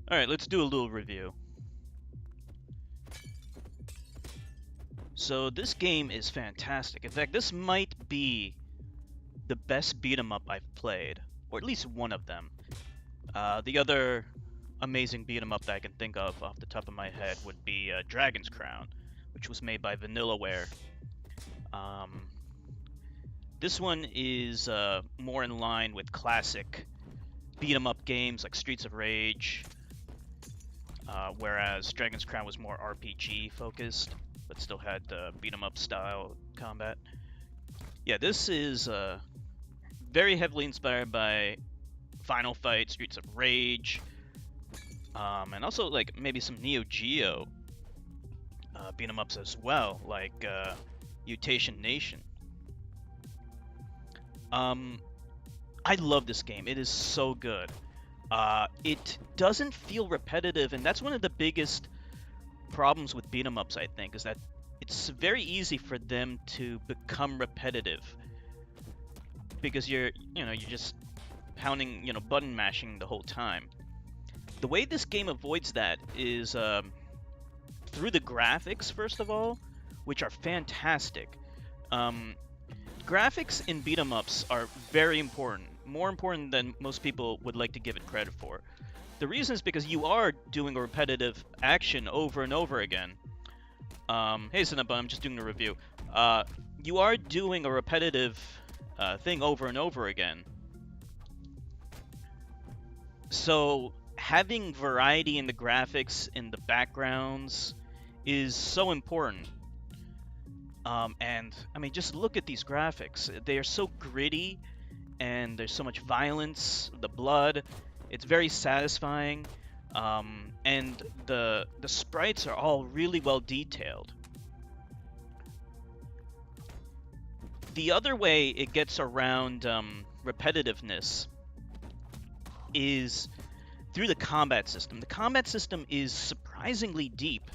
Alright, let's do a little review. So this game is fantastic. In fact, this might be the best beat 'em up I've played, or at least one of them. The other amazing beat 'em up that I can think of off the top of my head would be Dragon's Crown, which was made by Vanillaware. This one is more in line with classic beat 'em up games like Streets of Rage, whereas Dragon's Crown was more RPG focused, but still had beat 'em up style combat. Yeah, this is very heavily inspired by Final Fight, Streets of Rage, and also like maybe some Neo Geo beat 'em ups as well, like Mutation Nation. I love this game. It is so good. It doesn't feel repetitive, and that's one of the biggest problems with beat 'em ups, I think, is that it's very easy for them to become repetitive because you're just pounding, button mashing the whole time. The way this game avoids that is through the graphics, first of all, which are fantastic. Graphics in beat 'em ups are very important, more important than most people would like to give it credit for. The reason is because you are doing a repetitive action over and over again. Hey Cinnabon, I'm just doing a review. You are doing a repetitive thing over and over again. So having variety in the graphics, in the backgrounds, is so important. And I mean, just look at these graphics. They are so gritty, and there's so much violence, the blood. It's very satisfying, and the sprites are all really well detailed. The other way it gets around repetitiveness is through the combat system. The combat system is surprisingly deep.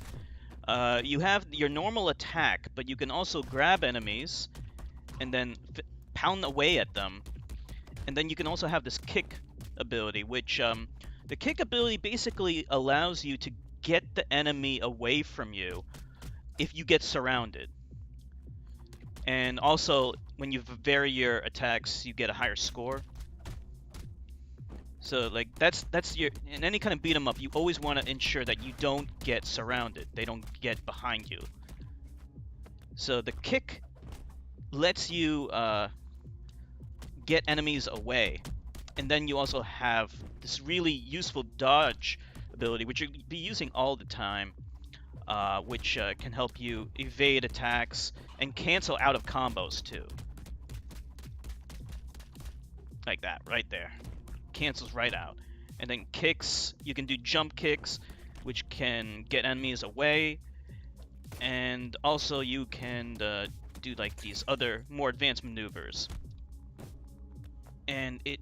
You have your normal attack, but you can also grab enemies and then pound away at them. And then you can also have this kick ability, which the kick ability basically allows you to get the enemy away from you if you get surrounded. And also, when you vary your attacks, you get a higher score. So like that's your, in any kind of beat 'em up, you always want to ensure that you don't get surrounded. They don't get behind you. So the kick lets you get enemies away, and then you also have this really useful dodge ability, which you'll be using all the time, which can help you evade attacks and cancel out of combos too. Like that, right there. Cancels right out. And then kicks, you can do jump kicks, which can get enemies away, and also you can do like these other more advanced maneuvers. And it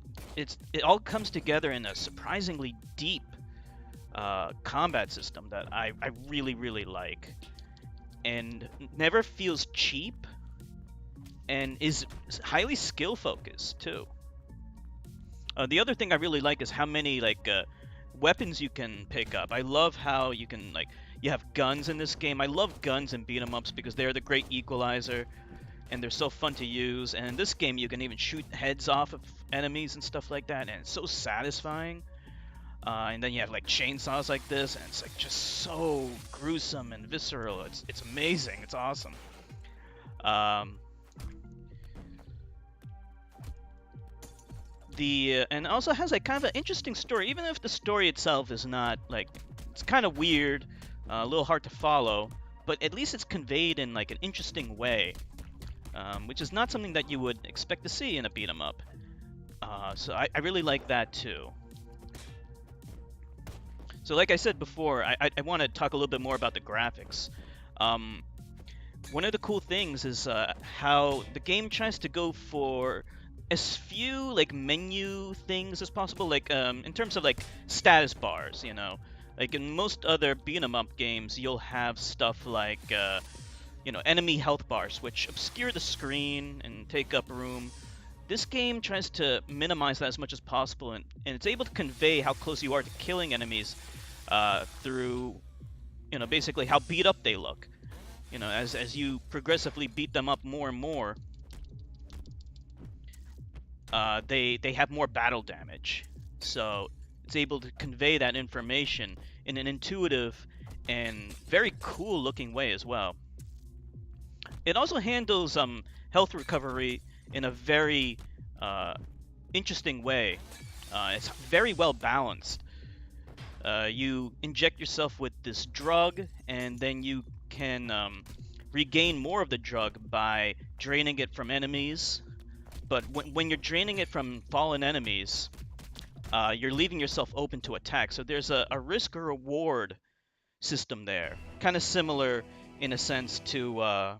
all comes together in a surprisingly deep combat system that I really like, and never feels cheap, and is highly skill focused too. The other thing I really like is how many weapons you can pick up. I love how you can you have guns in this game. I love guns in beat 'em ups because they're the great equalizer, and they're so fun to use. And in this game, you can even shoot heads off of enemies and stuff like that, and it's so satisfying. And then you have like chainsaws like this, and it's like just so gruesome and visceral. It's amazing. It's awesome. And also has like kind of an interesting story, even if the story itself is not it's kind of weird, a little hard to follow, but at least it's conveyed in like an interesting way, which is not something that you would expect to see in a beat 'em up. So I really like that too. So like I said before, I want to talk a little bit more about the graphics. One of the cool things is how the game tries to go for as few menu things as possible, in terms of status bars. Like in most other beat 'em up games, you'll have stuff like enemy health bars, which obscure the screen and take up room. This game tries to minimize that as much as possible, and it's able to convey how close you are to killing enemies through, basically how beat up they look. As you progressively beat them up more and more, they have more battle damage. So it's able to convey that information in an intuitive and very cool looking way as well. It also handles health recovery in a very interesting way. It's very well balanced. You inject yourself with this drug, and then you can regain more of the drug by draining it from enemies. But when you're draining it from fallen enemies, you're leaving yourself open to attack. So there's a risk or reward system there, kind of similar in a sense to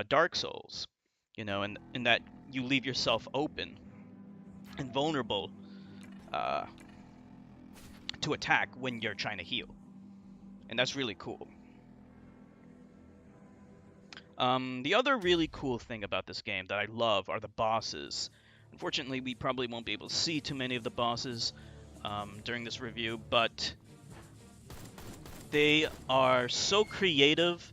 Dark Souls, in that you leave yourself open and vulnerable to attack when you're trying to heal, and that's really cool. The other really cool thing about this game that I love are the bosses. Unfortunately, we probably won't be able to see too many of the bosses during this review, but they are so creative.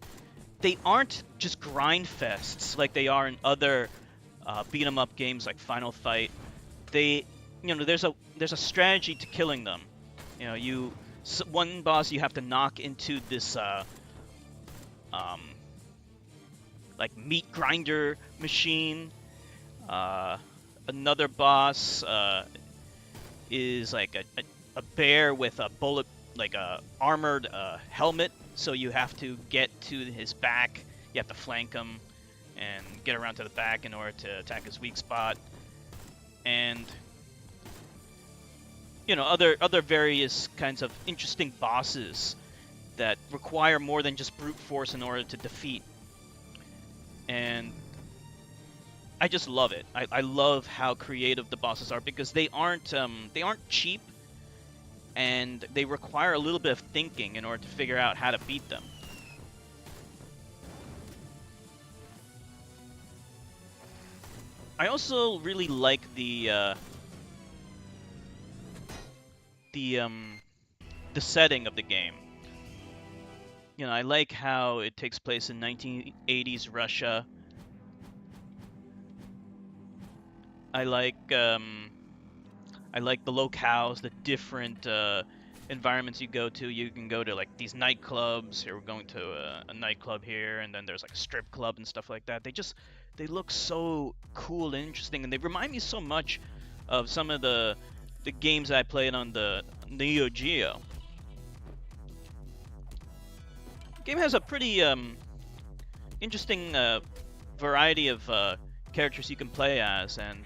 They aren't just grind fests like they are in other beat 'em up games like Final Fight. There's a strategy to killing them. One boss you have to knock into this like meat grinder machine. Another boss is like a bear with a bullet, like a armored helmet. So you have to get to his back. You have to flank him and get around to the back in order to attack his weak spot. And other various kinds of interesting bosses that require more than just brute force in order to defeat. And I just love it. I love how creative the bosses are, because they aren't cheap, and they require a little bit of thinking in order to figure out how to beat them. I also really like the setting of the game. I like how it takes place in 1980s Russia. I like the locales, the different environments you go to. You can go to like these nightclubs. Here we're going to a nightclub here, and then there's like a strip club and stuff like that. They look so cool and interesting, and they remind me so much of some of the games I played on the Neo Geo. The game has a pretty interesting variety of characters you can play as, and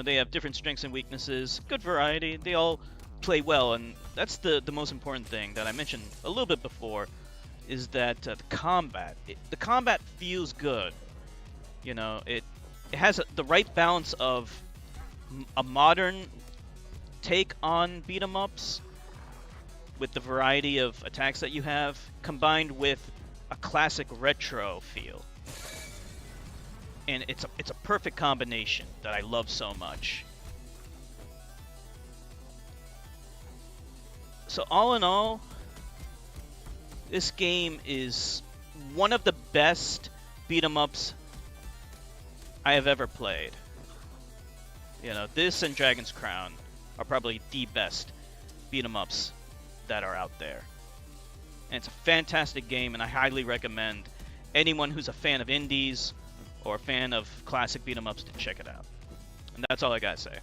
they have different strengths and weaknesses. Good variety. They all play well, and that's the most important thing that I mentioned a little bit before, is that the combat. The combat feels good. It has the right balance of a modern take on beat 'em ups, with the variety of attacks that you have, combined with a classic retro feel. And it's a perfect combination that I love so much. So all in all, this game is one of the best beat 'em ups I have ever played. This and Dragon's Crown are probably the best beat 'em ups that are out there. And it's a fantastic game, and I highly recommend anyone who's a fan of indies or a fan of classic beat 'em ups to check it out. And that's all I gotta say.